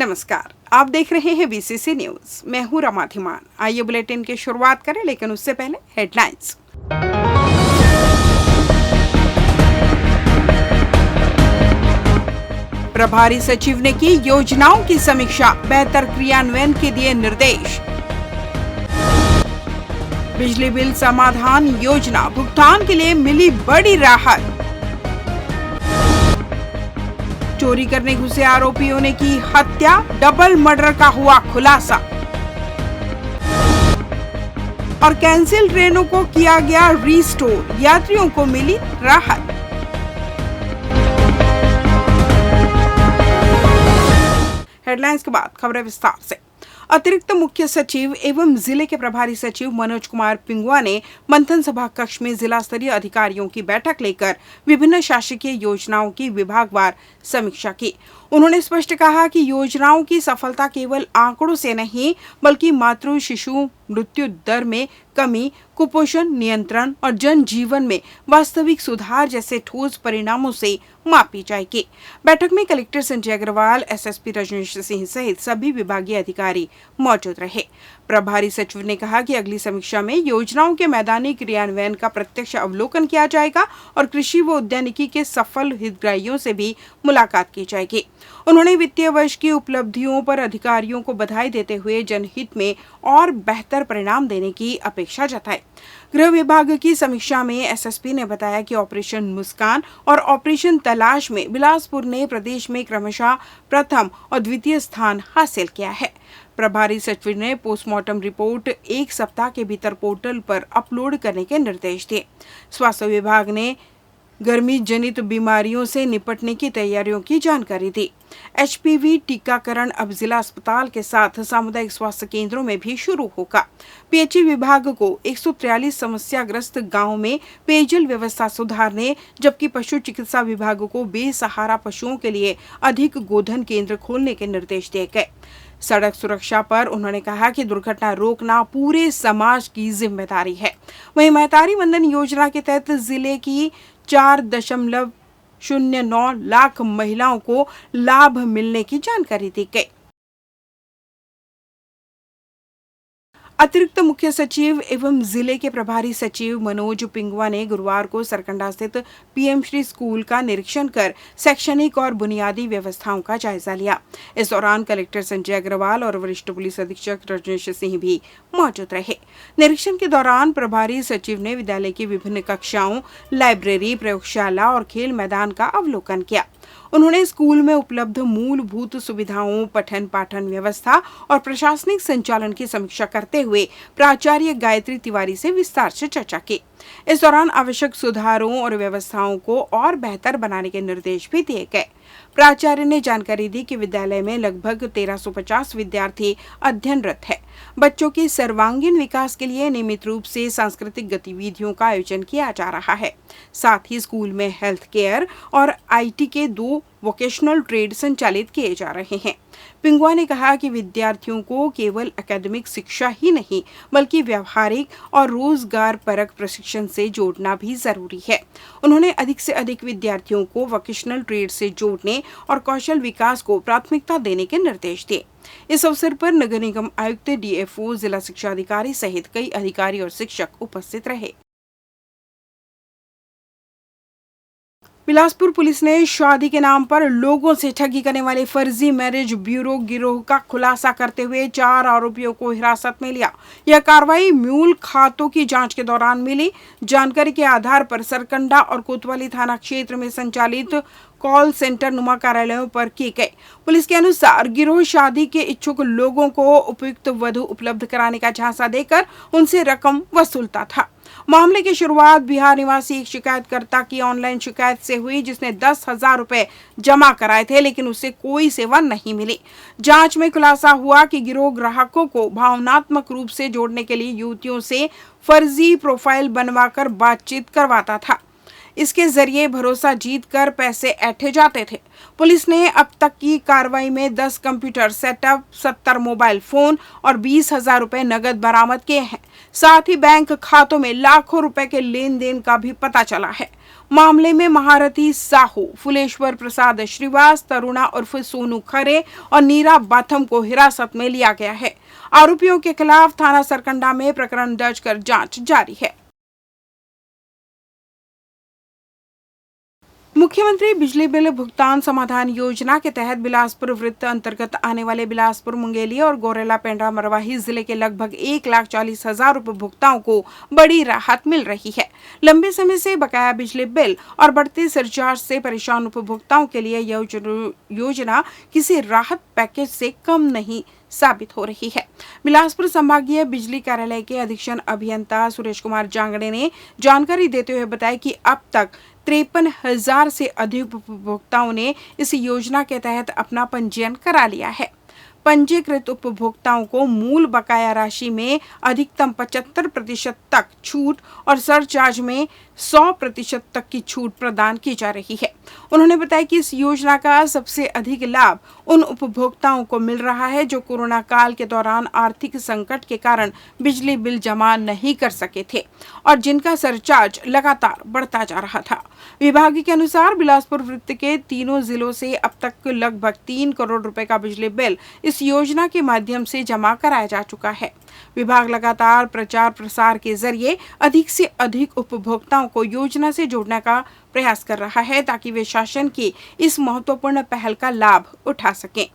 नमस्कार, आप देख रहे हैं बीसीसी न्यूज। मैं हूं रमा धीमान। आइए बुलेटिन की शुरुआत करें, लेकिन उससे पहले हेडलाइंस। प्रभारी सचिव ने की योजनाओं की समीक्षा, बेहतर क्रियान्वयन के दिए निर्देश। बिजली बिल समाधान योजना भुगतान के लिए मिली बड़ी राहत। चोरी करने घुसे आरोपियों ने की हत्या, डबल मर्डर का हुआ खुलासा। और कैंसिल ट्रेनों को किया गया रीस्टोर, यात्रियों को मिली राहत। हेडलाइंस के बाद खबरें विस्तार से। अतिरिक्त मुख्य सचिव एवं जिले के प्रभारी सचिव मनोज कुमार पिंगुआ ने मंथन सभा कक्ष में जिला स्तरीय अधिकारियों की बैठक लेकर विभिन्न शासकीय योजनाओं की विभागवार समीक्षा की। उन्होंने स्पष्ट कहा कि योजनाओं की सफलता केवल आंकड़ों से नहीं, बल्कि मातृ शिशु मृत्यु दर में कमी, कुपोषण नियंत्रण और जनजीवन में वास्तविक सुधार जैसे ठोस परिणामों से मापी जाएगी। बैठक में कलेक्टर संजय अग्रवाल, एसएसपी रजनीश सिंह सहित सभी विभागीय अधिकारी मौजूद रहे। प्रभारी सचिव ने कहा कि अगली समीक्षा में योजनाओं के मैदानी क्रियान्वयन का प्रत्यक्ष अवलोकन किया जाएगा और कृषि व उद्यानिकी के सफल हितग्राहियों से भी मुलाकात की जाएगी। उन्होंने वित्तीय वर्ष की उपलब्धियों पर अधिकारियों को बधाई देते हुए जनहित में और बेहतर परिणाम देने की अपेक्षा जताई। गृह विभाग की समीक्षा में एसएसपी ने बताया कि ऑपरेशन मुस्कान और ऑपरेशन तलाश में बिलासपुर ने प्रदेश में क्रमशः प्रथम और द्वितीय स्थान हासिल किया है। प्रभारी सचिव ने पोस्टमार्टम रिपोर्ट 1 सप्ताह के भीतर पोर्टल पर अपलोड करने के निर्देश दिए। स्वास्थ्य विभाग ने गर्मी जनित बीमारियों से निपटने की तैयारियों की जानकारी दी। एचपीवी टीकाकरण अब जिला अस्पताल के साथ सामुदायिक स्वास्थ्य केंद्रों में भी शुरू होगा। पीएचई विभाग को 143 समस्याग्रस्त गांवों में पेयजल व्यवस्था सुधारने, जबकि पशु चिकित्सा विभाग को बेसहारा पशुओं के लिए अधिक गोधन केंद्र खोलने के निर्देश दिए गए। सड़क सुरक्षा पर उन्होंने कहा कि दुर्घटना रोकना पूरे समाज की जिम्मेदारी है। वहीं महतारी वंदन योजना के तहत जिले की 4.09 लाख महिलाओं को लाभ मिलने की जानकारी दी गई। अतिरिक्त मुख्य सचिव एवं जिले के प्रभारी सचिव मनोज पिंगुआ ने गुरुवार को सरकंडा स्थित पीएम श्री स्कूल का निरीक्षण कर शैक्षणिक और बुनियादी व्यवस्थाओं का जायजा लिया। इस दौरान कलेक्टर संजय अग्रवाल और वरिष्ठ पुलिस अधीक्षक रजनीश सिंह भी मौजूद रहे। निरीक्षण के दौरान प्रभारी सचिव ने विद्यालय की विभिन्न कक्षाओं, लाइब्रेरी, प्रयोगशाला और खेल मैदान का अवलोकन किया। उन्होंने स्कूल में उपलब्ध मूलभूत सुविधाओं, पठन पाठन व्यवस्था और प्रशासनिक संचालन की समीक्षा करते हुए प्राचार्य गायत्री तिवारी से विस्तार से चर्चा की। इस दौरान आवश्यक सुधारों और व्यवस्थाओं को और बेहतर बनाने के निर्देश भी दिए गए। प्राचार्य ने जानकारी दी कि विद्यालय में लगभग 1350 विद्यार्थी अध्ययनरत है। बच्चों के सर्वांगीण विकास के लिए नियमित रूप से सांस्कृतिक गतिविधियों का आयोजन किया जा रहा है। साथ ही स्कूल में हेल्थ केयर और आईटी के 2 वोकेशनल ट्रेड संचालित किए जा रहे हैं। पिंगुआ ने कहा कि विद्यार्थियों को केवल एकेडमिक शिक्षा ही नहीं, बल्कि व्यावहारिक और रोजगार परक प्रशिक्षण से जोड़ना भी जरूरी है। उन्होंने अधिक से अधिक विद्यार्थियों को वोकेशनल ट्रेड से जोड़ने और कौशल विकास को प्राथमिकता देने के निर्देश दिए। इस अवसर पर नगर निगम आयुक्त, डीएफओ, जिला शिक्षा अधिकारी सहित कई अधिकारी और शिक्षक उपस्थित रहे। बिलासपुर पुलिस ने शादी के नाम पर लोगों से ठगी करने वाले फर्जी मैरिज ब्यूरो गिरोह का खुलासा करते हुए 4 आरोपियों को हिरासत में लिया। यह कार्रवाई मूल खातों की जांच के दौरान मिली जानकारी के आधार पर सरकंडा और कोतवाली थाना क्षेत्र में संचालित कॉल सेंटर नुमा कार्यालयों पर की गई। पुलिस के अनुसार गिरोह शादी के इच्छुक लोगों को उपयुक्त वधु उपलब्ध कराने का झांसा देकर उनसे रकम वसूलता था। मामले की शुरुआत बिहार निवासी एक शिकायतकर्ता की ऑनलाइन शिकायत से हुई, जिसने 10,000 रुपए जमा कराए थे, लेकिन उसे कोई सेवा नहीं मिली। जांच में खुलासा हुआ कि गिरोह ग्राहकों को भावनात्मक रूप से जोड़ने के लिए युवतियों से फर्जी प्रोफाइल बनवाकर बातचीत करवाता था। इसके जरिए भरोसा जीतकर पैसे ऐंठे जाते थे। पुलिस ने अब तक की कार्रवाई में 10 कंप्यूटर सेटअप, 70 मोबाइल फोन और 20,000 रुपए नगद बरामद किए हैं। साथ ही बैंक खातों में लाखों रुपए के लेन देन का भी पता चला है। मामले में महारथी साहू, फुलेश्वर प्रसाद श्रीवास, तरुणा उर्फ सोनू खरे और नीरा बाथम को हिरासत में लिया गया है। आरोपियों के खिलाफ थाना सरकंडा में प्रकरण दर्ज कर जांच जारी है। मुख्यमंत्री बिजली बिल भुगतान समाधान योजना के तहत बिलासपुर वृत्त अंतर्गत आने वाले बिलासपुर, मुंगेली और गौरेला पेंड्रा मरवाही जिले के लगभग 1,40,000 उपभोक्ताओं को बड़ी राहत मिल रही है। लंबे समय से बकाया बिजली बिल और बढ़ते सरचार्ज से परेशान उपभोक्ताओं के लिए यह योजना किसी राहत पैकेज से कम नहीं साबित हो रही है। बिलासपुर संभागीय बिजली कार्यालय के अधीक्षण अभियंता सुरेश कुमार जांगड़े ने जानकारी देते हुए बताया कि अब तक 53,000 से अधिक उपभोक्ताओं ने इस योजना के तहत अपना पंजीयन करा लिया है। पंजीकृत उपभोक्ताओं को मूल बकाया राशि में अधिकतम 75% तक छूट और सरचार्ज में 100% तक की छूट प्रदान की जा रही है। उन्होंने बताया कि इस योजना का सबसे अधिक लाभ उन उपभोक्ताओं को मिल रहा है जो कोरोना काल के दौरान आर्थिक संकट के कारण बिजली बिल जमा नहीं कर सके थे और जिनका सरचार्ज लगातार बढ़ता जा रहा था। विभाग के अनुसार बिलासपुर वृत्त के तीनों जिलों से अब तक लगभग 3 करोड़ रुपए का बिजली बिल इस योजना के माध्यम से जमा कराया जा चुका है। विभाग लगातार प्रचार प्रसार के जरिए अधिक से अधिक उपभोक्ताओं को योजना से जोड़ने का प्रयास कर रहा है ताकि वे शासन की इस महत्वपूर्ण पहल का लाभ उठा सकें।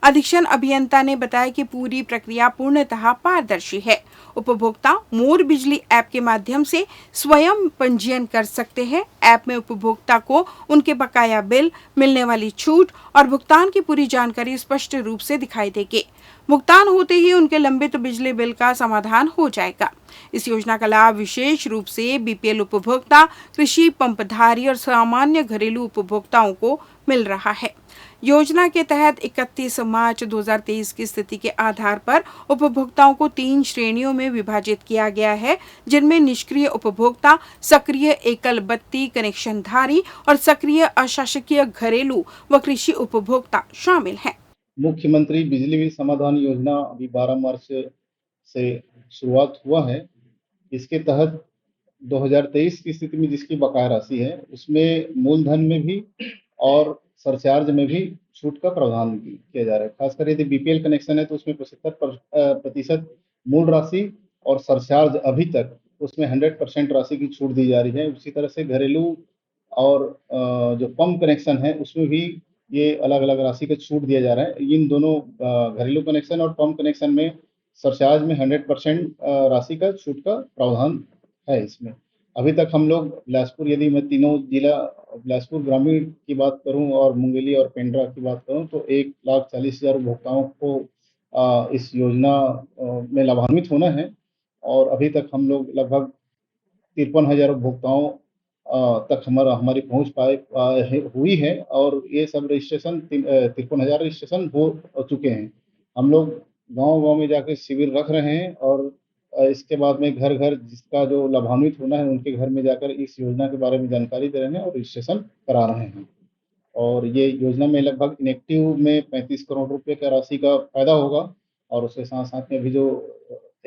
अधीक्षण अभियंता ने बताया कि पूरी प्रक्रिया पूर्णतः पारदर्शी है। उपभोक्ता मोर बिजली ऐप के माध्यम से स्वयं पंजीयन कर सकते हैं। ऐप में उपभोक्ता को उनके बकाया बिल, मिलने वाली छूट और भुगतान की पूरी जानकारी स्पष्ट रूप से दिखाई देगी। भुगतान होते ही उनके लंबित बिजली बिल का समाधान हो जाएगा। इस योजना का लाभ विशेष रूप से बीपीएल उपभोक्ता, कृषि पंपधारी और सामान्य घरेलू उपभोक्ताओं को मिल रहा है। योजना के तहत 31 मार्च 2023 की स्थिति के आधार पर उपभोक्ताओं को 3 श्रेणियों में विभाजित किया गया है, जिनमें निष्क्रिय उपभोक्ता, सक्रिय एकल बत्ती कनेक्शनधारी और सक्रिय अशासकीय घरेलू व कृषि उपभोक्ता शामिल हैं। मुख्यमंत्री बिजली बिल समाधान योजना अभी 12 मार्च से शुरुआत हुआ है। इसके तहत 2023 की स्थिति में जिसकी बकाया राशि है उसमें मूलधन में भी और सरचार्ज में भी छूट का प्रावधान किया जा रहा है। खासकर यदि बीपीएल कनेक्शन है तो उसमें 75% मूल राशि और सरचार्ज अभी तक उसमें 100% राशि की छूट दी जा रही है। उसी तरह से घरेलू और जो पंप कनेक्शन है उसमें भी ये अलग अलग राशि का छूट दिया जा रहा है। इन दोनों घरेलू कनेक्शन और पंप कनेक्शन में सरचार्ज में 100% राशि का छूट का प्रावधान है। इसमें अभी तक हम लोग बिलासपुर, यदि मैं तीनों जिला बिलासपुर ग्रामीण की बात करूं और मुंगेली और पेंड्रा की बात करूं तो 1,40,000 उपभोक्ताओं को इस योजना में लाभान्वित होना है और अभी तक हम लोग लगभग 53,000 उपभोक्ताओं तक हमारी पहुंच हुई है और ये सब रजिस्ट्रेशन 53,000 रजिस्ट्रेशन हो चुके हैं। हम लोग गांव-गांव में जाकर शिविर रख रहे हैं और इसके बाद में घर घर जिसका जो लाभान्वित होना है उनके घर में जाकर इस योजना के बारे में जानकारी दे रहे हैं और रजिस्ट्रेशन करा रहे हैं। और ये योजना में लगभग इनएक्टिव में 35 करोड़ रुपए का राशि का फायदा होगा और उसके साथ साथ में भी जो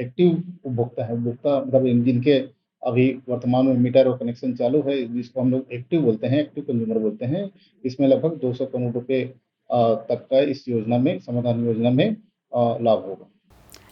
एक्टिव उपभोक्ता है, उपभोक्ता मतलब जिनके अभी वर्तमान में मीटर और कनेक्शन चालू है, जिसको हम लोग एक्टिव बोलते हैं, एक्टिव कंज्यूमर बोलते हैं, इसमें लगभग 200 करोड़ रुपए तक का इस योजना में, समाधान योजना में लाभ होगा।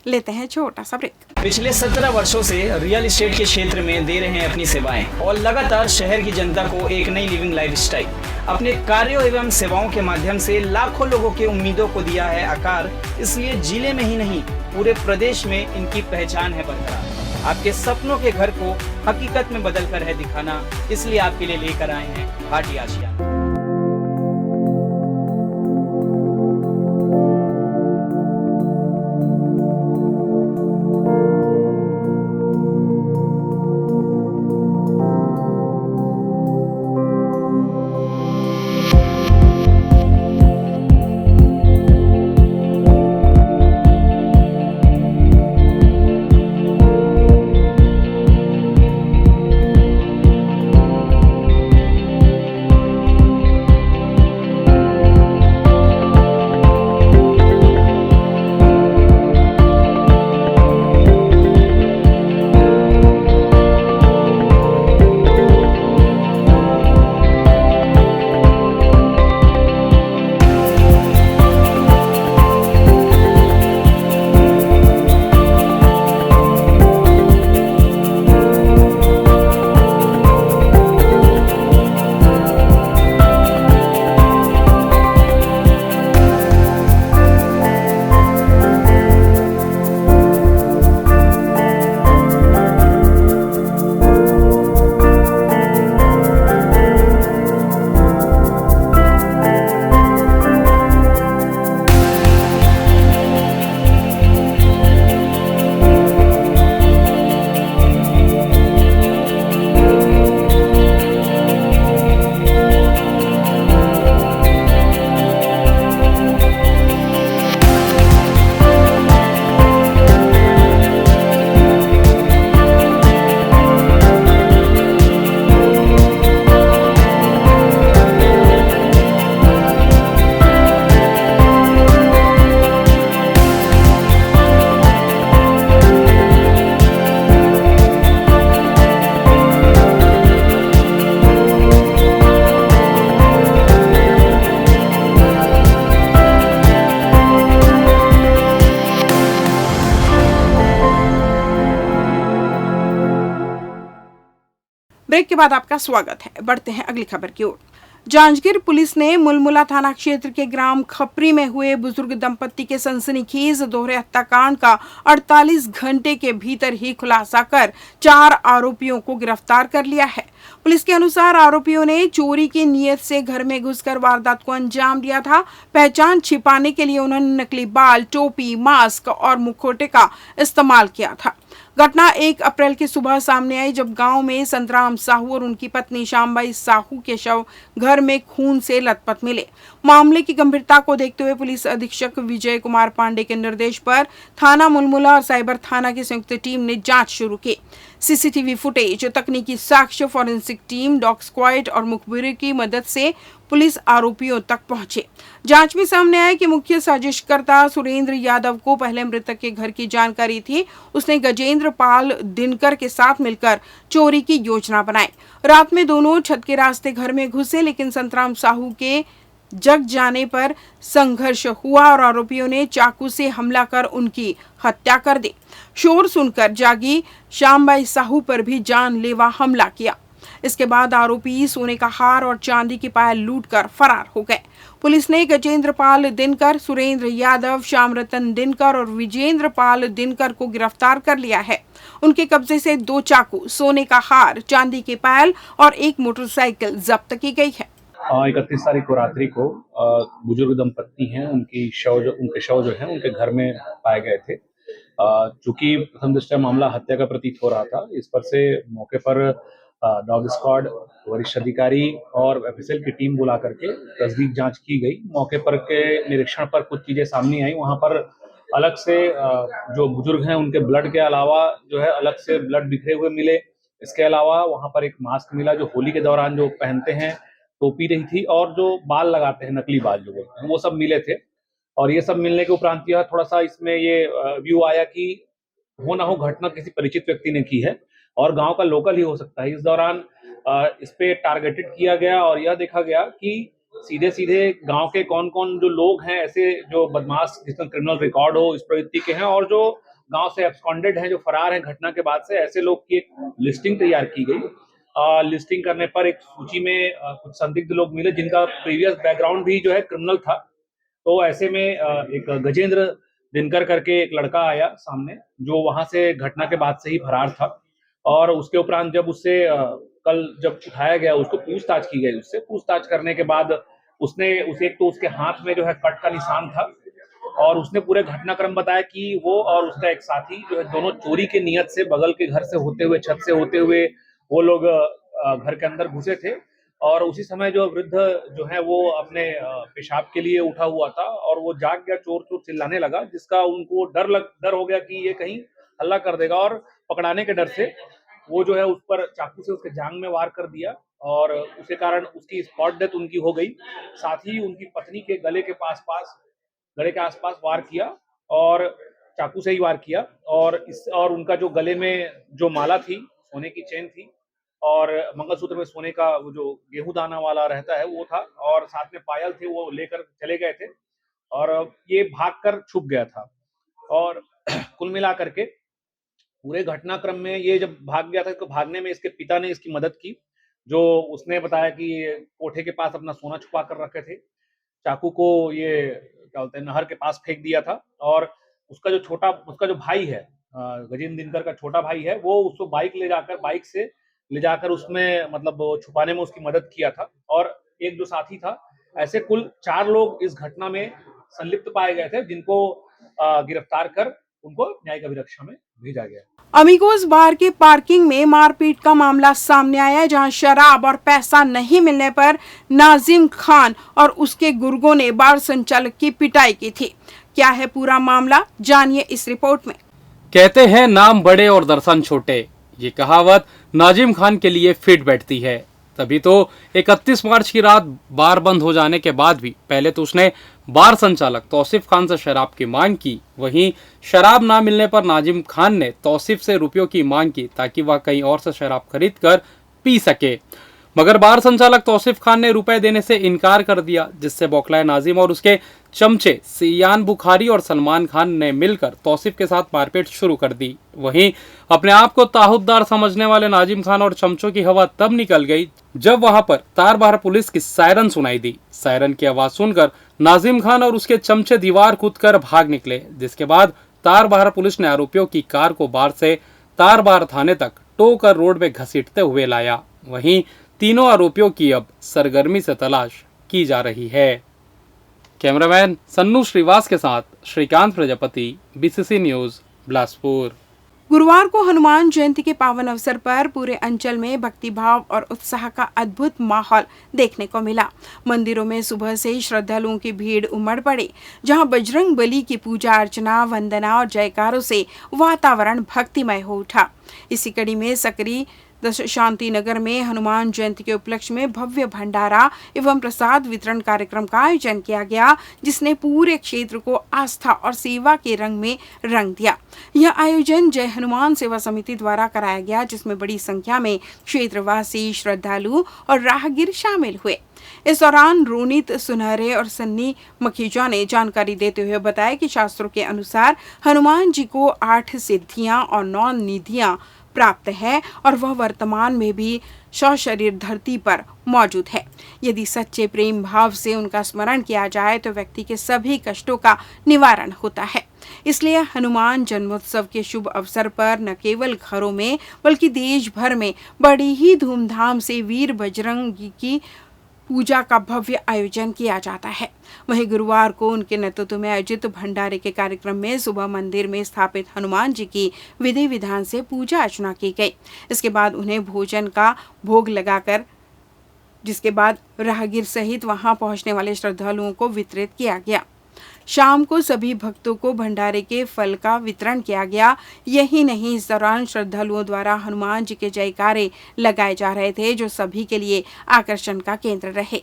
लेते हैं छोटा सा ब्रेक। पिछले 17 वर्षों से रियल एस्टेट के क्षेत्र में दे रहे हैं अपनी सेवाएं और लगातार शहर की जनता को एक नई लिविंग लाइफस्टाइल। अपने कार्यों एवं सेवाओं के माध्यम से लाखों लोगों की उम्मीदों को दिया है आकार। इसलिए जिले में ही नहीं पूरे प्रदेश में इनकी पहचान है बरकरार। आपके सपनों के घर को हकीकत में बदल कर है दिखाना, इसलिए आपके लिए लेकर आए हैं भाटी आशियाना। ब्रेक के बाद आपका स्वागत है। बढ़ते हैं अगली खबर की ओर। जांजगीर पुलिस ने मुलमुला थाना क्षेत्र के ग्राम खपरी में हुए बुजुर्ग दंपत्ति के सनसनीखेज दोहरे हत्याकांड का 48 घंटे के भीतर ही खुलासा कर 4 आरोपियों को गिरफ्तार कर लिया है। पुलिस के अनुसार आरोपियों ने चोरी की नीयत से घर में घुसकर वारदात को अंजाम दिया था। पहचान छिपाने के लिए उन्होंने नकली बाल, टोपी, मास्क और मुखौटे का इस्तेमाल किया था। घटना 1 अप्रैल की सुबह सामने आई जब गांव में संतराम साहू और उनकी पत्नी श्यामबाई साहू के शव घर में खून से लथपथ मिले। मामले की गंभीरता को देखते हुए पुलिस अधीक्षक विजय कुमार पांडे के निर्देश पर थाना मुलमुला और साइबर थाना की संयुक्त टीम ने जांच शुरू की। सीसीटीवी फुटेज, तकनीकी साक्ष्य, फॉरेंसिक टीम, डॉग स्क्वाड और मुखबिरों की मदद से पुलिस आरोपियों तक पहुंचे। जांच में सामने आया कि मुख्य साजिशकर्ता सुरेंद्र यादव को पहले मृतक के घर की जानकारी थी। उसने गजेंद्र पाल दिनकर के साथ मिलकर चोरी की योजना बनाई। रात में दोनों छत के रास्ते घर में घुसे, लेकिन संतराम साहू के जग जाने पर संघर्ष हुआ और आरोपियों ने चाकू से हमला कर उनकी हत्या कर दी। शोर सुनकर जागी श्यामबाई साहू पर भी जानलेवा हमला किया। इसके बाद आरोपी सोने का हार और चांदी की पायल लूटकर फरार हो गए। पुलिस ने गजेंद्र पाल दिनकर, सुरेंद्र यादव, श्यामरतन दिनकर और विजेंद्र पाल दिनकर को गिरफ्तार कर लिया है। उनके कब्जे से 2 चाकू, सोने का हार, चांदी की पायल और 1 मोटरसाइकिल जब्त की गई है। 31 तारीख को रात्रि को बुजुर्ग दंपत्ति हैं, उनके शव जो है उनके घर में पाए गए थे। चूंकि प्रथम दृष्टया मामला हत्या का प्रतीत हो रहा था, इस पर से मौके पर डॉग स्क्वाड, वरिष्ठ अधिकारी और एफएसएल की टीम बुला करके तस्दीक जांच की गई। मौके पर के निरीक्षण पर कुछ चीजें सामने आई। वहां पर अलग से जो बुजुर्ग हैं उनके ब्लड के अलावा जो है अलग से ब्लड बिखरे हुए मिले। इसके अलावा वहां पर एक मास्क मिला जो होली के दौरान जो पहनते हैं, टोपी रही थी, और जो बाल लगाते हैं, नकली बाल जो बोलते हैं, वो सब मिले थे। और ये सब मिलने के उपरांत यह थोड़ा सा इसमें ये व्यू आया कि हो ना हो घटना किसी परिचित व्यक्ति ने की है और गांव का लोकल ही हो सकता है। इस दौरान इस पे टारगेटेड किया गया और यह देखा गया कि सीधे सीधे गांव के कौन कौन जो लोग हैं ऐसे जो बदमाश जिसका क्रिमिनल रिकॉर्ड हो इस प्रवृत्ति के हैं, और जो गांव से एब्सकॉन्डेड हैं, जो फरार हैं घटना के बाद से, ऐसे लोग की एक लिस्टिंग तैयार की गई। लिस्टिंग करने पर एक सूची में कुछ संदिग्ध लोग मिले जिनका प्रीवियस बैकग्राउंड भी जो है क्रिमिनल था। तो ऐसे में एक गजेंद्र दिनकर करके एक लड़का आया सामने, जो वहां से घटना के बाद से ही फरार था। और उसके उपरांत जब उससे कल जब उठाया गया, उसको पूछताछ की गई। उससे पूछताछ करने के बाद उसे एक तो उसके हाथ में जो है कट का निशान था, और उसने पूरे घटनाक्रम बताया कि वो और उसका एक साथी जो है दोनों चोरी के नियत से बगल के घर से होते हुए, छत से होते हुए वो लोग घर के अंदर घुसे थे। और उसी समय जो वृद्ध जो है वो अपने पेशाब के लिए उठा हुआ था और वो जाग गया, चोर चोर चिल्लाने लगा, जिसका उनको डर हो गया कि ये कहीं हल्ला कर देगा, और पकड़ाने के डर से वो जो है उस पर चाकू से उसके जांघ में वार कर दिया और उसके कारण उसकी स्पॉट डेथ उनकी हो गई। साथ ही उनकी पत्नी के गले के आसपास वार किया, और चाकू से ही वार किया। और उनका जो गले में जो माला थी, सोने की चेन थी, और मंगलसूत्र में सोने का वो जो गेहूं दाना वाला रहता है वो था, और साथ में पायल थे, वो लेकर चले गए थे और ये भागकर छुप गया था। और कुल मिला करके पूरे घटनाक्रम में ये जब भाग गया था, तो भागने में इसके पिता ने इसकी मदद की, जो उसने बताया कि कोठे के पास अपना सोना छुपा कर रखे थे। चाकू को ये क्या बोलते हैं, नहर के पास फेंक दिया था। और उसका जो भाई है, गजेंद्र दिनकर का छोटा भाई है, वो उसको बाइक से ले जाकर उसमें मतलब छुपाने में उसकी मदद किया था। और एक जो साथी था, ऐसे कुल 4 लोग इस घटना में संलिप्त पाए गए थे, जिनको गिरफ्तार कर उनको न्यायिक अभिरक्षा में भेजा गया। अमीगोस बार के पार्किंग में मारपीट का मामला सामने आया, जहां शराब और पैसा नहीं मिलने पर नाजिम खान और उसके गुर्गों ने बार संचालक की पिटाई की थी। क्या है पूरा मामला, जानिए इस रिपोर्ट में। कहते हैं नाम बड़े और दर्शन छोटे, ये कहावत नाजिम खान के लिए फिट बैठती है। तभी तो 31 मार्च की रात बार बंद हो जाने के बाद भी पहले तो उसने बार संचालक तौसीफ खान से शराब की मांग की। वहीं शराब ना मिलने पर नाजिम खान ने तौसीफ से रुपयों की मांग की ताकि वह कहीं और से शराब खरीद कर पी सके। मगर बार संचालक तौसीफ खान ने रुपए देने से इनकार कर दिया, जिससे बौखलाए नाजिम और उसके चमचे सियान बुखारी और सलमान खान ने मिलकर तौसीफ के साथ मारपीट शुरू कर दी। वहीं अपने आप को ताहुद्दार समझने वाले नाजिम खान और चमचों की हवा तब निकल गई जब वहां पर तारबहार पुलिस की सायरन सुनाई दी। सायरन की आवाज सुनकर नाजिम खान और उसके चमचे दीवार कूदकर भाग निकले, जिसके बाद तारबहार पुलिस ने आरोपियों की कार को बार से तारबहार थाने तक टो कर रोड में घसीटते हुए लाया। वहीं तीनों आरोपियों की अब सरगर्मी से तलाश की जा रही है। कैमरामैन सन्नू श्रीवास के साथ श्रीकांत प्रजापति, बीसीसी न्यूज, बिलासपुर। गुरुवार को हनुमान जयंती के पावन अवसर पर पूरे अंचल में भक्तिभाव और उत्साह का अद्भुत माहौल देखने को मिला। मंदिरों में सुबह से ही श्रद्धालुओं की भीड़ उमड़ पड़ी, जहां बजरंग बली की पूजा अर्चना, वंदना और जयकारों से वातावरण भक्तिमय हो उठा। इसी कड़ी में सकरी शांति नगर में हनुमान जयंती के उपलक्ष्य में भव्य भंडारा एवं प्रसाद वितरण कार्यक्रम का आयोजन किया गया, जिसने पूरे क्षेत्र को आस्था और सेवा के रंग में रंग दिया। यह आयोजन जय हनुमान सेवा समिति द्वारा कराया गया, जिसमें बड़ी संख्या में क्षेत्रवासी, श्रद्धालु और राहगीर शामिल हुए। इस दौरान रोनित सुनहरे और सन्नी मखीजा ने जानकारी देते हुए बताया कि शास्त्रों के अनुसार हनुमान जी को 8 सिद्धियां और 9 निधियां प्राप्त है और वह वर्तमान में भी सशरीर धरती पर मौजूद है। यदि सच्चे प्रेम भाव से उनका स्मरण किया जाए तो व्यक्ति के सभी कष्टों का निवारण होता है। इसलिए हनुमान जन्मोत्सव के शुभ अवसर पर न केवल घरों में बल्कि देश भर में बड़ी ही धूमधाम से वीर बजरंग की पूजा का भव्य आयोजन किया जाता है। वहीं गुरुवार को उनके नेतृत्व में आयोजित भंडारे के कार्यक्रम में सुबह मंदिर में स्थापित हनुमान जी की विधि विधान से पूजा अर्चना की गई। इसके बाद उन्हें भोजन का भोग लगाकर जिसके बाद राहगीर सहित वहां पहुंचने वाले श्रद्धालुओं को वितरित किया गया। शाम को सभी भक्तों को भंडारे के फल का वितरण किया गया। यही नहीं, इस दौरान श्रद्धालुओं द्वारा हनुमान जी के जयकारे लगाए जा रहे थे, जो सभी के लिए आकर्षण का केंद्र रहे।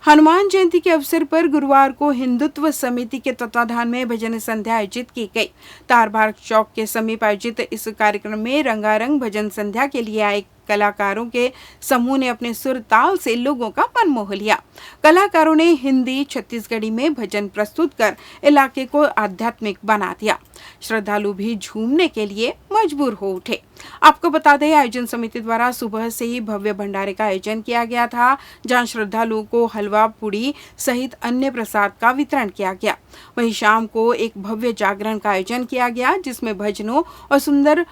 हनुमान जयंती के अवसर पर गुरुवार को हिंदुत्व समिति के तत्वाधान में भजन संध्या आयोजित की गई। तारबहार चौक के समीप आयोजित इस कार्यक्रम में रंगारंग भजन संध्या के लिए आए कलाकारों के समूह ने अपने सुर ताल से लोगों का मन मोह लिया। कलाकारों ने हिंदी, छत्तीसगढ़ी में भजन प्रस्तुत कर इलाके को आध्यात्मिक बना दिया। श्रद्धालु भी झूमने के लिए मजबूर हो उठे। आपको बता दें, आयोजन समिति द्वारा सुबह से ही भव्य भंडारे का आयोजन किया गया था, जहां श्रद्धालुओं को हलवा, पूड़ी सहित अन्य प्रसाद का वितरण किया गया। वहीं शाम को एक भव्य जागरण का आयोजन किया गया, जिसमें भजनों और सुंदर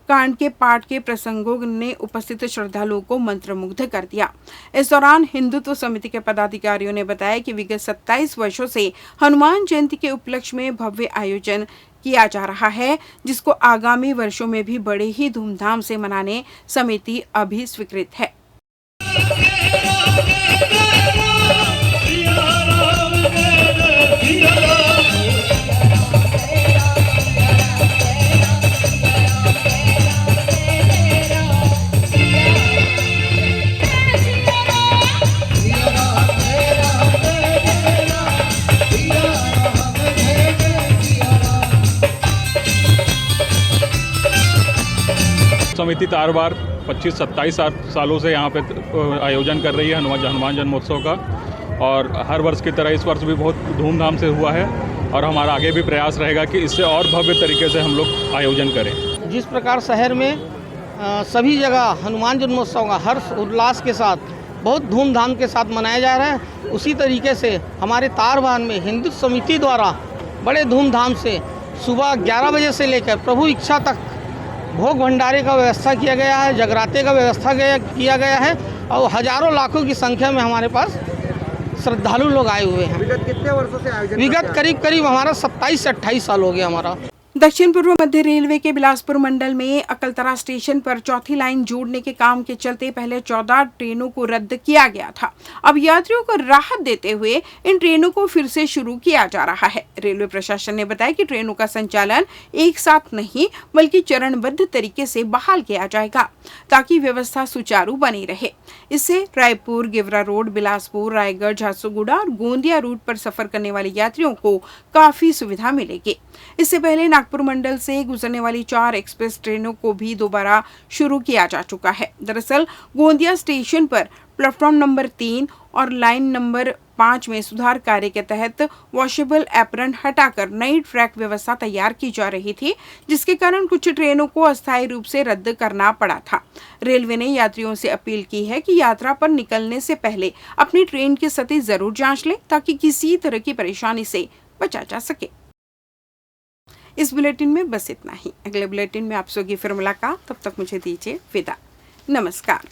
कांड के पाठ के प्रसंगों ने उपस्थित श्रद्धालुओं को मंत्रमुग्ध कर दिया। इस दौरान हिंदुत्व समिति के पदाधिकारियों ने बताया कि विगत 27 वर्षों से हनुमान जयंती के उपलक्ष्य में भव्य आयोजन किया जा रहा है, जिसको आगामी वर्षों में भी बड़े ही धूमधाम से मनाने समिति अभी स्वीकृत है। समिति तारबहार 25-27 सालों से यहाँ पे आयोजन कर रही है हनुमान जन्मोत्सव का, और हर वर्ष की तरह इस वर्ष भी बहुत धूमधाम से हुआ है और हमारा आगे भी प्रयास रहेगा कि इससे और भव्य तरीके से हम लोग आयोजन करें। जिस प्रकार शहर में सभी जगह हनुमान जन्मोत्सव का हर्ष उल्लास के साथ बहुत धूमधाम के साथ मनाया जा रहा है, उसी तरीके से हमारे तारबहार में हिंदू समिति द्वारा बड़े धूमधाम से सुबह 11 बजे से लेकर प्रभु इच्छा तक भोग भंडारे का व्यवस्था किया गया है, जगराते का व्यवस्था किया गया है और हजारों लाखों की संख्या में हमारे पास श्रद्धालु लोग आए हुए हैं। विगत कितने वर्षों से आयोजन? विगत करीब हमारा 27 से 28 साल हो गया हमारा। दक्षिण पूर्व मध्य रेलवे के बिलासपुर मंडल में अकलतरा स्टेशन पर चौथी लाइन जोड़ने के काम के चलते पहले 14 ट्रेनों को रद्द किया गया था। अब यात्रियों को राहत देते हुए इन ट्रेनों को फिर से शुरू किया जा रहा है। रेलवे प्रशासन ने बताया कि ट्रेनों का संचालन एक साथ नहीं बल्कि चरणबद्ध तरीके से बहाल किया जाएगा, ताकि व्यवस्था सुचारू बनी रहे। इससे रायपुर, गेवरा रोड, बिलासपुर, रायगढ़, झारसुगुड़ा और गोंदिया रूट पर सफर करने वाले यात्रियों को काफी सुविधा मिलेगी। इससे पहले नागपुर मंडल से गुजरने वाली 4 एक्सप्रेस ट्रेनों को भी दोबारा शुरू किया जा चुका है। दरअसल गोंदिया स्टेशन पर प्लेटफॉर्म नंबर 3 और लाइन नंबर 5 में सुधार कार्य के तहत वॉशेबल एप्रन हटाकर नई ट्रैक व्यवस्था तैयार की जा रही थी, जिसके कारण कुछ ट्रेनों को अस्थायी रूप से रद्द करना पड़ा था। रेलवे ने यात्रियों से अपील की है कि यात्रा पर निकलने से पहले अपनी ट्रेन की स्थिति जरूर जांच लें, ताकि किसी तरह की परेशानी से बचा जा सके। इस बुलेटिन में बस इतना ही। अगले बुलेटिन में आप सबकी फिर मुलाकात, तब तक मुझे दीजिए विदा। नमस्कार।